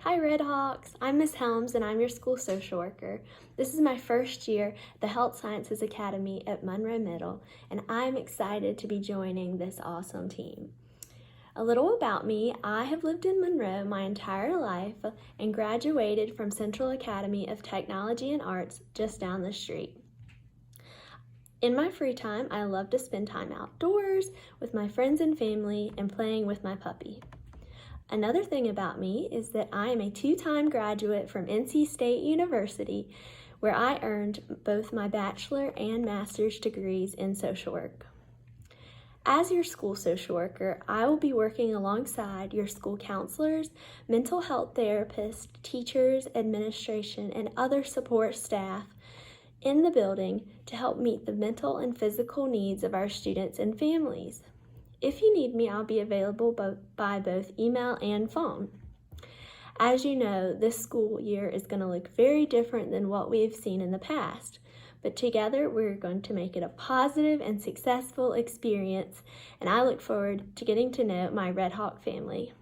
Hi Red Hawks, I'm Miss Helms and I'm your school social worker. This is my first year at the Health Sciences Academy at Monroe Middle, and I'm excited to be joining this awesome team. A little about me: I have lived in Monroe my entire life and graduated from Central Academy of Technology and Arts just down the street. In my free time, I love to spend time outdoors with my friends and family and playing with my puppy. Another thing about me is that I am a two-time graduate from NC State University, where I earned both my bachelor and master's degrees in social work. As your school social worker, I will be working alongside your school counselors, mental health therapists, teachers, administration, and other support staff in the building to help meet the mental and physical needs of our students and families. If you need me, I'll be available by both email and phone. As you know, this school year is going to look very different than what we have seen in the past, but together we're going to make it a positive and successful experience, and I look forward to getting to know my Red Hawk family.